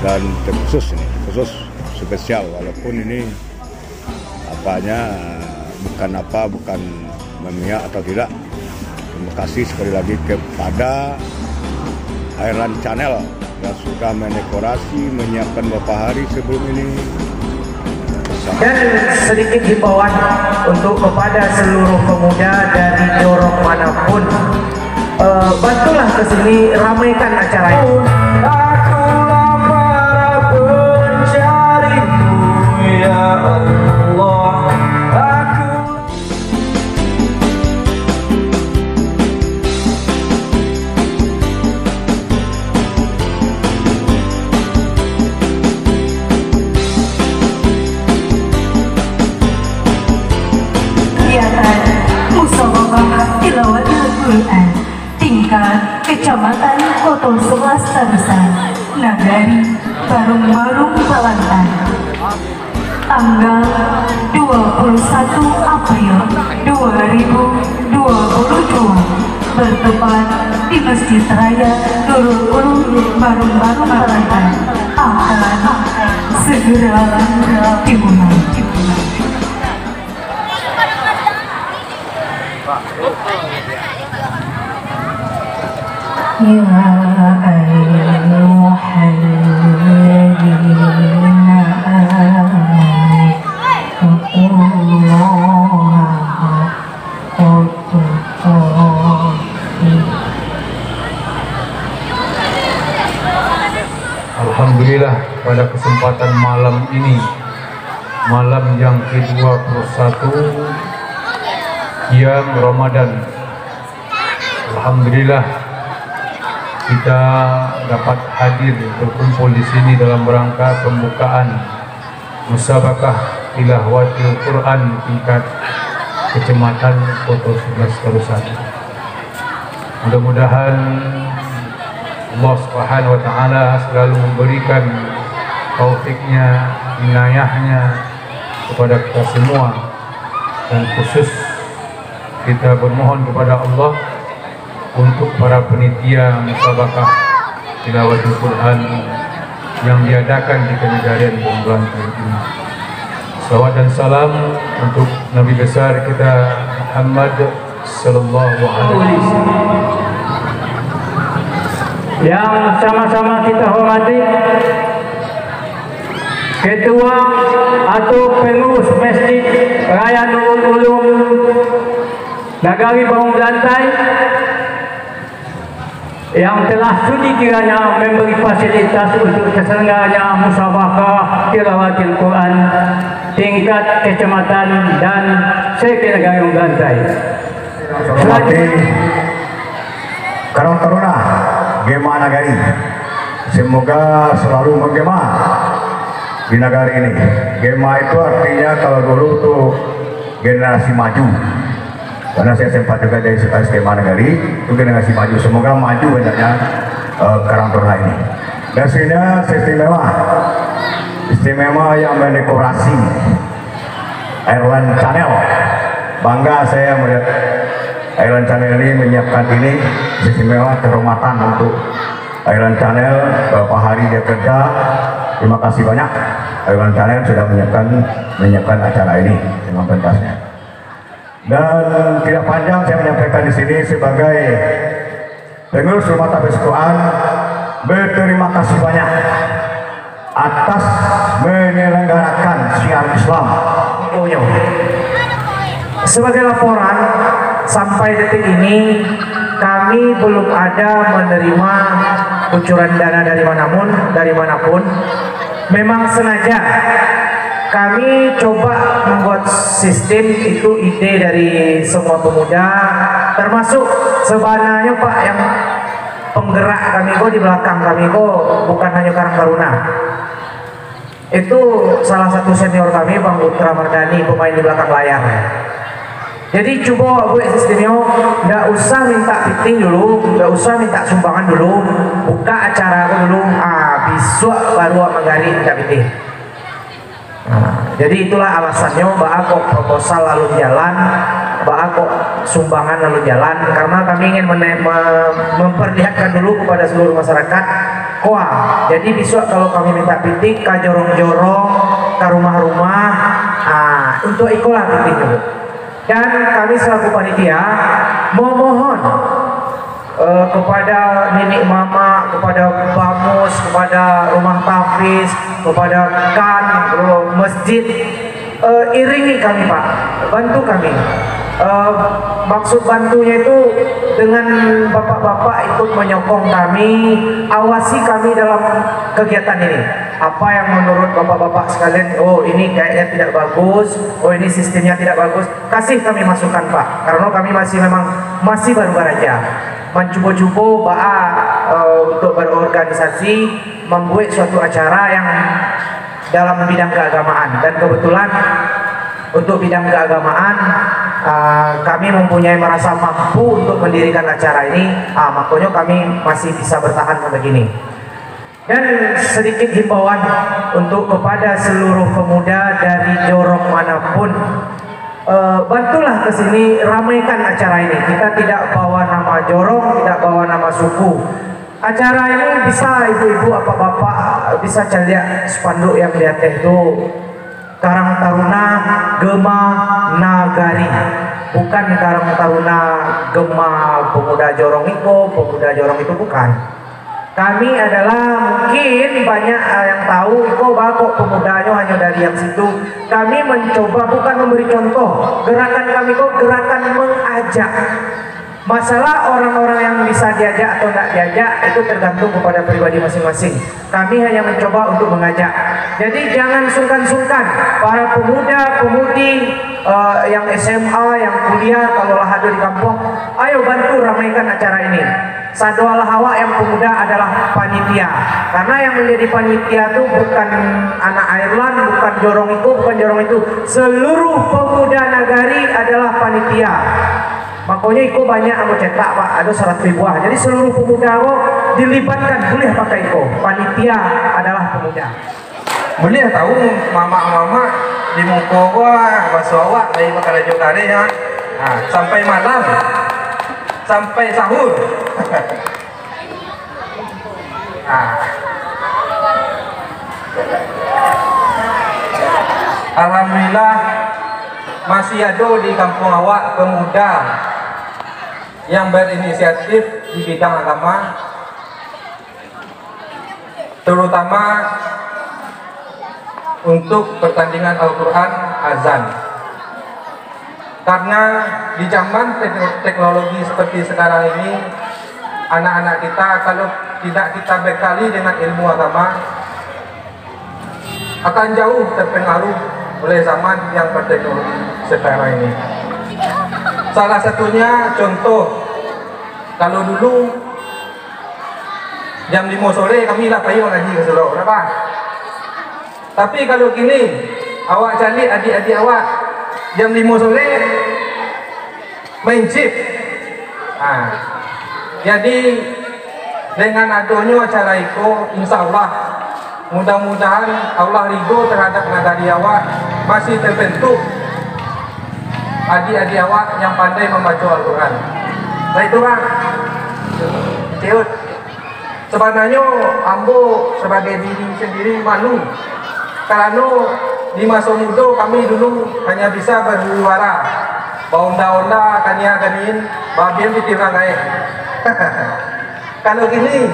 dan khusus ini, khusus spesial walaupun ini apanya bukan memihak atau tidak. Terima kasih sekali lagi kepada Airline Channel yang sudah mendekorasi, menyiapkan beberapa hari sebelum ini. Dan sedikit himbauan untuk kepada seluruh pemuda dari Jorong manapun, bantulah ke sini, ramaikan acara ini. Akulah para pencarimu ya Allah. Musabaqah Tilawatil Quran tingkat Kecamatan Koto 11 Tarusan, Nagari Barung-Barung Balantan, tanggal 21 April 2022, bertepat di Masjid Raya Nurul Ulum Barung-Barung Balantan, akan segera dimulai. Ya ayyuhalladzina amanu taqullaha haqqa tuqatih. Alhamdulillah, pada kesempatan malam ini, malam yang ke-21 Qiyam Ramadan, alhamdulillah kita dapat hadir berkumpul di sini dalam rangka pembukaan Musabaqah Tilawatil Quran tingkat Kecamatan Koto 11 Tarusan. Mudah-mudahan Allah Subhanahu wa Ta'ala selalu memberikan taufiknya, inayahnya kepada kita semua, dan khusus kita bermohon kepada Allah untuk para penitia Musabaqah Tilawatil Quran yang diadakan di Kenegarian Bumbelantai ini. Salawat dan salam untuk Nabi besar kita Muhammad sallallahu alaihi wasallam. Yang sama-sama kita hormati Ketua atau Pengurus Masjid Raya Nurul Ulum Nagari Barung Balantai yang telah sudi kiranya memberi fasilitas untuk terselenggaranya Musabaqah Tilawatil Quran tingkat kecamatan dan se-Nagari Barung Balantai. Karang Taruna Gema Nagari, semoga selalu menggema di negara ini. Gema itu artinya kalau dulu tuh generasi maju, karena saya sempat juga dari Gema Nagari itu generasi maju. Semoga maju banyaknya Karang Taruna ini. Dan sini istimewa yang mendekorasi Airline Channel. Bangga saya melihat Airline Channel ini menyiapkan ini, istimewa, kehormatan untuk Airline Channel. Beberapa hari dia kerja, terima kasih banyak Airline Channel sudah menyiapkan acara ini dengan pentasnya. Dan tidak panjang saya menyampaikan di sini sebagai pengurus Rumah Tahfiz Quran, berterima kasih banyak atas menyelenggarakan syiar Islam. Sebagai laporan, sampai detik ini kami belum ada menerima kucuran dana dari manapun. Memang sengaja kami coba membuat sistem, itu ide dari semua pemuda, termasuk sebenarnya Pak yang penggerak kami di belakang kami bukan hanya Karang Taruna. Itu salah satu senior kami, Bang Putra Mardani, pemain di belakang layar. Jadi coba gue sistemnya nggak usah minta fitting dulu, nggak usah minta sumbangan dulu, buka acara aku dulu, besok baru Nagari minta fitting. Jadi itulah alasannya bahwa kok proposal lalu jalan, kok sumbangan lalu jalan, karena kami ingin memperlihatkan dulu kepada seluruh masyarakat koa. Jadi besok kalau kami minta pitik ke jorong-jorong, ke rumah-rumah, untuk ikulah pitik dulu. Dan kami selaku panitia memohon kepada nenek mama, kepada bamus, kepada rumah tahfiz, kepada kan, masjid, iringi kami Pak, bantu kami. Maksud bantunya itu dengan bapak-bapak ikut menyokong kami, awasi kami dalam kegiatan ini. Apa yang menurut bapak-bapak sekalian, oh ini kayaknya tidak bagus, oh ini sistemnya tidak bagus, kasih kami masukan Pak, karena kami memang masih baru beraja, mencoba-coba untuk berorganisasi, membuat suatu acara yang dalam bidang keagamaan. Dan kebetulan untuk bidang keagamaan kami mempunyai merasa mampu untuk mendirikan acara ini, makanya kami masih bisa bertahan sampai begini. Dan sedikit himbauan untuk kepada seluruh pemuda dari jorong manapun, bantulah ke sini, ramaikan acara ini. Kita tidak bawa nama jorong, tidak bawa nama suku. Acara ini bisa ibu-ibu apa bapak bisa lihat spanduk yang di atas itu, Karang Taruna Gema Nagari, bukan Karang Taruna Gema Pemuda Jorong itu bukan. Kami adalah, mungkin banyak yang tahu kok bakok pemudanya hanya dari yang situ. Kami mencoba bukan memberi contoh, gerakan kami kok gerakan mengajak. Masalah orang-orang yang bisa diajak atau tidak diajak itu tergantung kepada pribadi masing-masing. Kami hanya mencoba untuk mengajak. Jadi jangan sungkan-sungkan para pemuda-pemudi yang SMA, yang kuliah, kalau ada di kampung, ayo bantu ramaikan acara ini. Sadoalah hawa yang pemuda adalah panitia, karena yang menjadi panitia itu bukan anak Ireland, bukan jorong itu, seluruh pemuda nagari adalah panitia. Makanya itu banyak aku cetak Pak, ada 100 ribuan. Jadi seluruh pemuda kok dilibatkan, boleh pakai itu. Panitia adalah pemuda. Boleh tahu mama-mama di muka gua basawak dari bakal jokare ya. Sampai malam, sampai sahur. Alhamdulillah masih ada di kampung awak pemuda yang berinisiatif di bidang agama, terutama untuk pertandingan Al-Quran azan. Karena di zaman teknologi seperti sekarang ini, anak-anak kita kalau tidak kita bekali dengan ilmu agama akan jauh terpengaruh oleh zaman yang berteknologi sekarang ini. Salah satunya contoh, kalau dulu jam 5 sore kami lah pergi mengaji ke Solo, berapa? Tapi kalau kini awak cari adik-adik awak jam 5 sore main chip. Jadi dengan adanya acara itu, insya Allah mudah-mudahan Allah ridho terhadap nagari awak, masih terbentuk adik-adik awak yang pandai membaca Al-Quran. Nah itu Bang Ciut, sebenarnya ambo sebagai diri sendiri malu, karena di masa muda kami dulu hanya bisa berwiwara, baunda-onda kania-kanin babian ditirang gaek. Kalau gini,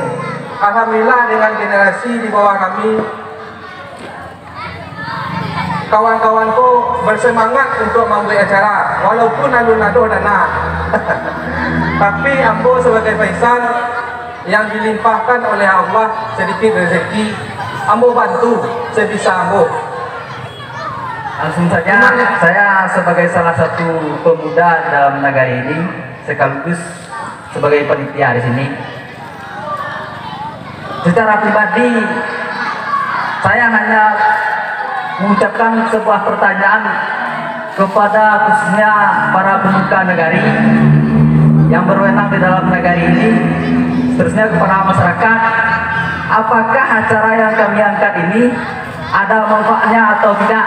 alhamdulillah dengan generasi di bawah kami, kawan-kawanku bersemangat untuk membuat acara, walaupun alun-alun dana. Tapi ambo sebagai Faisal yang dilimpahkan oleh Allah sedikit rezeki, ambo bantu sebisa ambo. Langsung saja, saya sebagai salah satu pemuda dalam negara ini, sekaligus sebagai panitia di sini. Secara pribadi, saya hanya mengucapkan sebuah pertanyaan kepada khususnya para pemuka negari yang berwenang di dalam negara ini, seterusnya kepada masyarakat, apakah acara yang kami angkat ini ada manfaatnya atau tidak?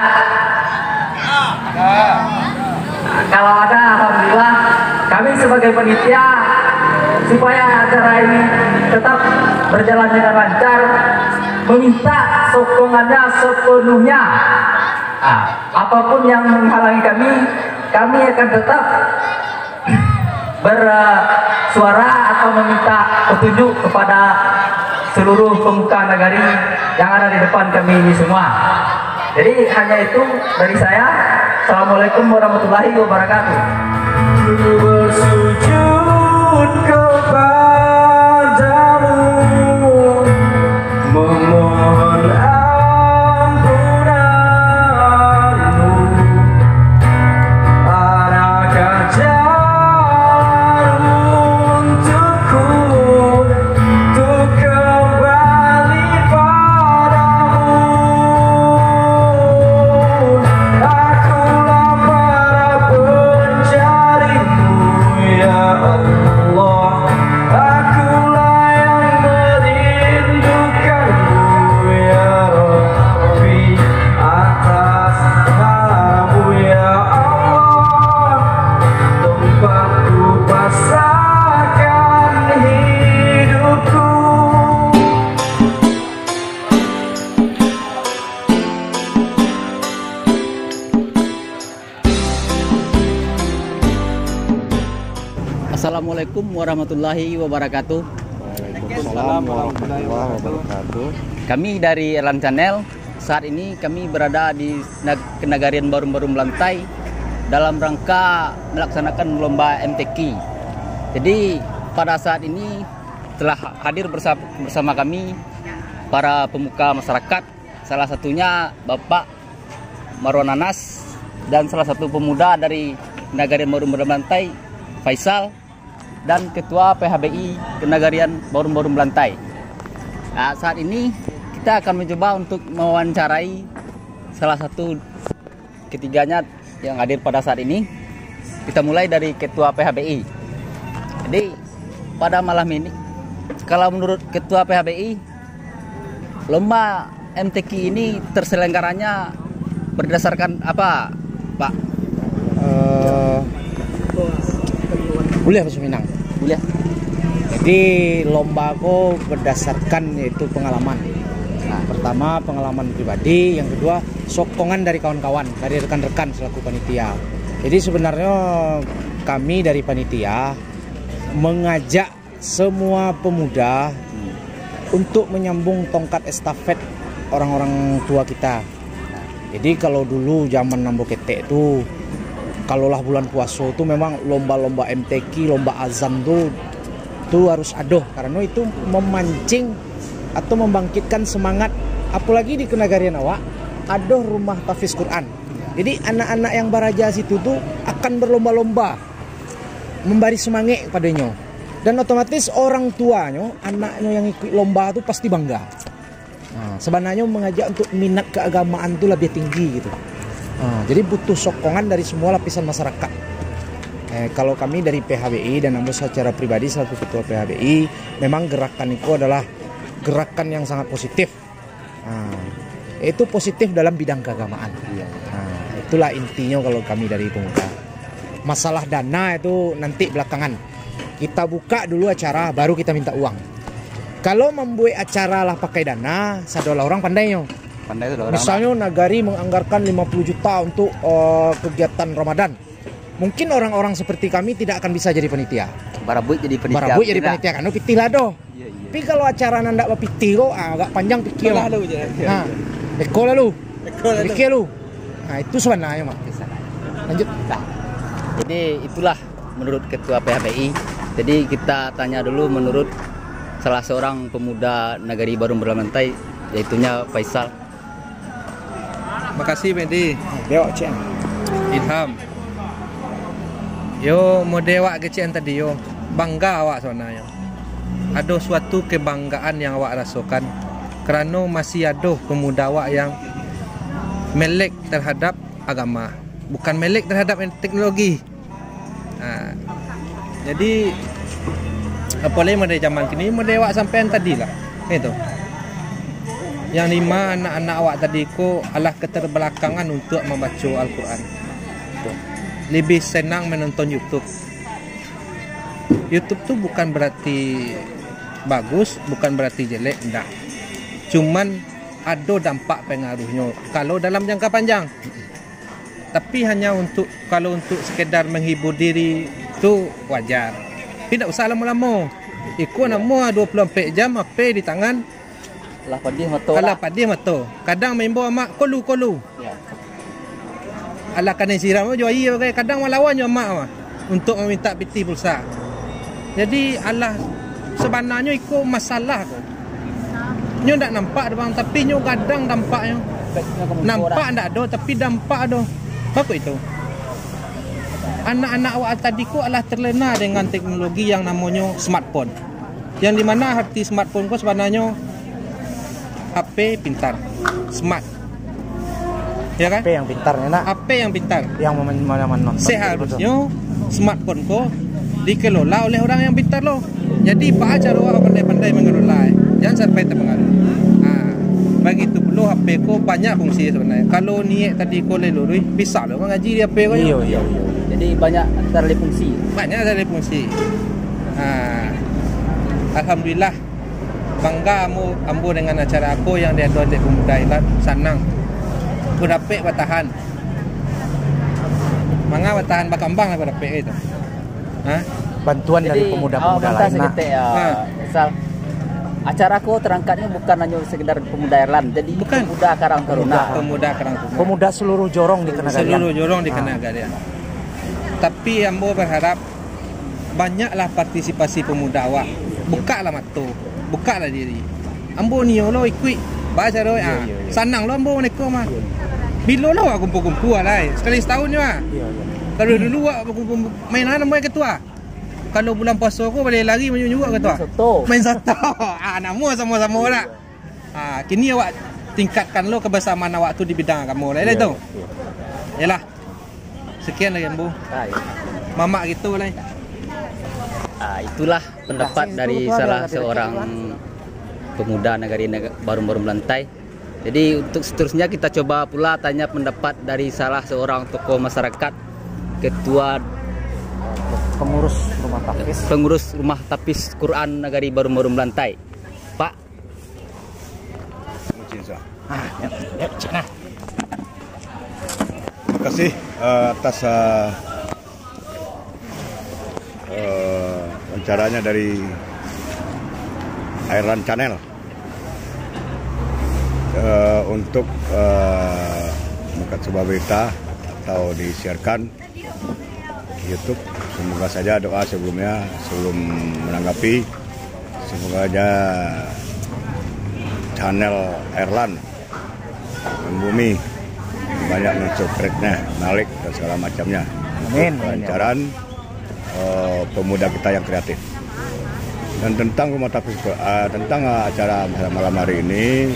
Kalau ada, alhamdulillah kami sebagai panitia supaya acara ini tetap berjalan dengan lancar, meminta sokongannya sepenuhnya. Apapun yang menghalangi kami akan tetap bersuara atau meminta petunjuk kepada seluruh pemuka nagari yang ada di depan kami ini semua. Jadi hanya itu dari saya. Assalamualaikum warahmatullahi wabarakatuh. Bersujud kepadamu, memohon ampunanmu. Adakah jalan untukku untuk kembali padamu? Akulah para pencarimu, ya Allah. Akulah yang merindukanmu, ya Rabbi. Atas namamu, ya Allah, tempatku pasrahkan hidupku. Assalamualaikum warahmatullahi wabarakatuh. Waalaikumsalam warahmatullahi wabarakatuh. Kami dari Erlan Channel. Saat ini kami berada di Kenagarian Barum-Barum Melantai dalam rangka melaksanakan lomba MTQ. Jadi pada saat ini telah hadir bersama kami para pemuka masyarakat, salah satunya Bapak Marwan Anas dan salah satu pemuda dari Kenagarian Barum-Barum Melantai, Faisal, dan Ketua PHBI Kenagarian Barum-Barum Melantai. Nah, saat ini kita akan mencoba untuk mewawancarai salah satu ketiganya yang hadir pada saat ini. Kita mulai dari Ketua PHBI. Jadi pada malam ini, kalau menurut Ketua PHBI, lomba MTQ ini terselenggaranya berdasarkan apa, Pak? Kuliah bahasa Minang. Kuliah. Jadi lomba aku berdasarkan yaitu pengalaman. Nah, pertama pengalaman pribadi, yang kedua sokongan dari kawan-kawan, dari rekan-rekan selaku panitia. Jadi sebenarnya kami dari panitia mengajak semua pemuda untuk menyambung tongkat estafet orang-orang tua kita. Jadi kalau dulu zaman Nambo Ketek itu, kalaulah bulan puasa itu memang lomba-lomba MTQ, lomba azan tuh harus adoh, karena itu memancing atau membangkitkan semangat, apalagi di Kenagarian awak adoh rumah tahfiz Quran. Jadi anak-anak yang baraja situ tuh akan berlomba-lomba memberi semangat padanya, dan otomatis orang tuanya, anaknya yang ikut lomba tuh pasti bangga. Nah, sebenarnya mengajak untuk minat keagamaan tuh lebih tinggi gitu. Jadi butuh sokongan dari semua lapisan masyarakat. Kalau kami dari PHBI dan Ambo secara pribadi selaku Ketua PHBI, memang gerakan itu adalah gerakan yang sangat positif. Itu positif dalam bidang keagamaan. Itulah intinya kalau kami dari pemuda. Masalah dana itu nanti belakangan. Kita buka dulu acara, baru kita minta uang. Kalau membuat acara lah pakai dana, sadolah orang pandainya. Misalnya Nagari menganggarkan 50 juta untuk kegiatan Ramadan. Mungkin orang-orang seperti kami tidak akan bisa jadi penitia. Barabuit jadi penitia. Barabuit jadi penitia kan pitih lah doh. Tapi kalau acara nanda pitih kok agak panjang pikir lah. Nah, eko lalu. Pikir lu. Nah, itu sebenarnya Mak. Lanjut. Nah, jadi itulah menurut Ketua PHBI. Jadi kita tanya dulu menurut salah seorang pemuda Nagari Barum-Barum Melantai, yaitunya Faisal. Makasih Medi. Dewa Cen. Ilham. Yo mode awak kecil tadi yo bangga awak sebenarnya. Ada suatu kebanggaan yang awak rasakan kerana masih ada pemuda awak yang melek terhadap agama, bukan melek terhadap teknologi. Jadi apalagi pada zaman kini mode awak sampean tadi lah itu. Yang lima anak-anak awak tadi ko adalah keterbelakangan untuk membaca Al-Quran. lebih senang menonton YouTube. YouTube tuh bukan berarti bagus, bukan berarti jelek, enggak. Cuman ada dampak pengaruhnya kalau dalam jangka panjang. Tapi hanya kalau untuk sekedar menghibur diri itu wajar. Tidak usah lama-lama. Ikut nama 24 jam apa di tangan. Alah padih motor. Alah padih motor. Kadang member mak kolu. Ya. Alah kena siram jo ai kadang melawan jo mak mah untuk meminta piti pulsa. Jadi alah sebenarnya ikut masalah tu. Nyo ndak nampak bang, tapi nyo kadang dampaknya. Nampak ndak ada tapi dampak ada. Apa itu? Anak-anak awak tadi ko adalah terlena dengan teknologi yang namanya smartphone. Yang di mana arti smartphone ko sebenarnya HP pintar, smart. Ya kan? HP yang pintar enak. HP yang pintar. Yang mana-mana. Seharusnya smartphone ko dikelola oleh orang yang pintar loh. Jadi pak ajar awak pandai-pandai mengelola. Jangan sampai terpengaruh. Begitu perlu HP ko banyak fungsi sebenarnya. Kalau niat tadi ko lelurui bisa loh mengaji di HP ko. Iya. Jadi banyak dari fungsi. Banyak dari fungsi. Alhamdulillah bangga ambo dengan acara aku yang diadakan oleh pemuda Ilat Sanang. Berdapik bertahan. Manga bertahan bakambang lah berdapik itu. Bantuan dari pemuda-pemuda lain. Misal acara aku terangkatnya bukan hanya sekedar pemuda Ireland, jadi bukan. Pemuda Karang Taruna. Pemuda seluruh jorong di Kenagarian. Seluruh jorong di Kenagarian. Tapi ambo berharap banyaklah partisipasi pemuda awak. Bukalah mata, bukalah diri. Ambo ni lo ikut baca doa. Sanang lo ambo neko mah. Bila lo kumpul-kumpul lah. Sekali setahun je mah. Kalau dulu awak mainan ambo ketua. Kalau bulan puasa aku boleh lari menyuruh ketua. Main soto. Nama sama-sama lah. Kini awak tingkatkan lo kebersamaan awak tu di bidang kamu lah. Itu. Yalah. Sekian lagi ambo. Mamak gitu lah. Itulah pendapat dari salah seorang pemuda negari baru-baru melantai. Jadi untuk seterusnya kita coba pula tanya pendapat dari salah seorang tokoh masyarakat, ketua pengurus rumah tapis Quran negari baru-baru melantai, Pak. Terima kasih atas wawancaranya dari Ireland Channel untuk mengangkat sebuah berita atau disiarkan di YouTube. Semoga saja doa sebelumnya sebelum menanggapi, semoga aja channel Ireland membumi banyak subscribe-nya, naik dan segala macamnya. Amin. Kelancaran pemuda kita yang kreatif. Dan tentang rumah tapis tentang acara malam hari ini,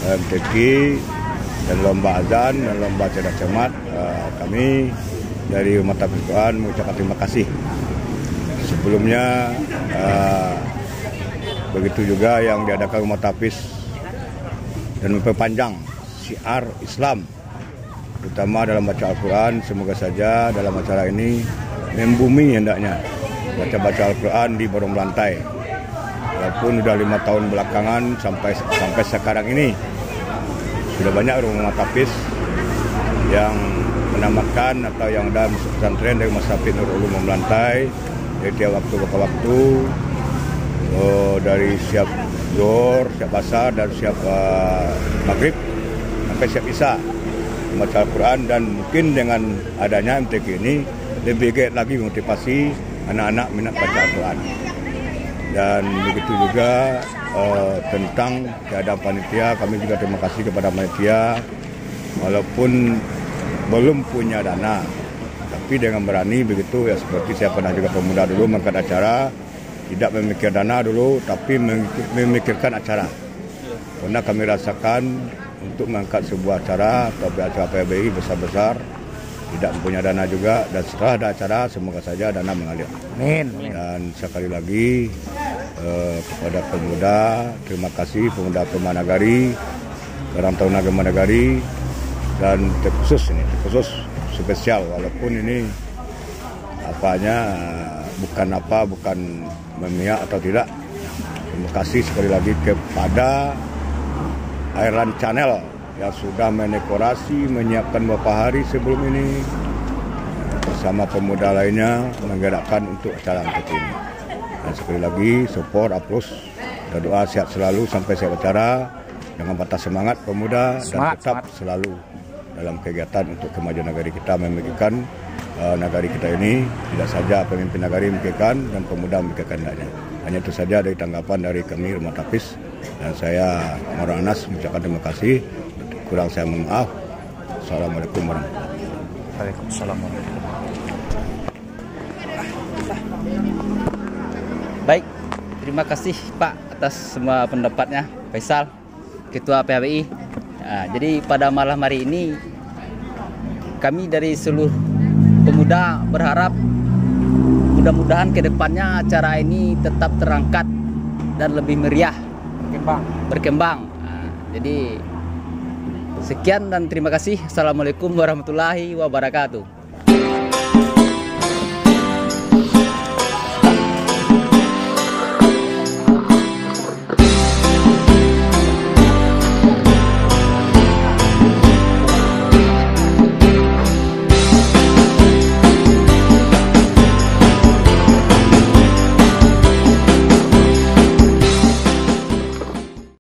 MTQ dan lomba azan dan lomba cerdas cermat, kami dari rumah tapis Quran mengucapkan terima kasih. Sebelumnya begitu juga yang diadakan rumah tapis dan memperpanjang syiar Islam, terutama dalam baca Al-Quran. Semoga saja dalam acara ini membumi hendaknya baca Al-Quran di Borong Melantai. Walaupun sudah 5 tahun belakangan sampai sekarang ini sudah banyak rumah tapis yang menamatkan atau yang dalam pesantren dari Mas Hafid Nurul Ulum Melantai. Dari tiap waktu ke waktu dari siap zuhur, siap asar dan siap maghrib sampai siap isya membaca Al-Quran. Dan mungkin dengan adanya MTQ ini lebih giat lagi motivasi anak-anak minat baca Al-Quran. Dan begitu juga tentang keadaan panitia, kami juga terima kasih kepada panitia walaupun belum punya dana, tapi dengan berani begitu ya, seperti saya pernah juga pemuda dulu mengangkat acara, tidak memikir dana dulu tapi memikirkan acara. Karena kami rasakan untuk mengangkat sebuah acara atau acara PBI besar-besar tidak mempunyai dana juga, dan setelah ada acara semoga saja dana mengalir. Amin. Dan sekali lagi kepada pemuda, terima kasih pemuda Kemanagari, Karang Taruna Kemanagari, dan terkhusus spesial walaupun ini bukan memihak atau tidak. Terima kasih sekali lagi kepada Airline Channel yang sudah mendekorasi, menyiapkan beberapa hari sebelum ini bersama pemuda lainnya menggerakkan untuk acara angkat ini. Dan sekali lagi support, aplaus, dan doa sehat selalu sampai saya acara. Jangan patah semangat pemuda dan tetap selalu dalam kegiatan untuk kemajuan negeri kita, memikirkan negari kita ini tidak saja pemimpin negari memikirkan dan pemuda memikirkan hendaknya. Hanya itu saja dari tanggapan dari kami Rumah Tapis, dan saya Amar Anas mengucapkan terima kasih. Kurang saya mohon maaf. Assalamualaikum warahmatullahi wabarakatuh. Waalaikumsalam warahmatullahi wabarakatuh. Baik, terima kasih Pak atas semua pendapatnya, Faisal, Ketua PHBI. Nah, jadi pada malam hari ini kami dari seluruh pemuda berharap mudah-mudahan ke depannya acara ini tetap terangkat dan lebih meriah, berkembang. Nah, jadi sekian dan terima kasih. Assalamualaikum warahmatullahi wabarakatuh.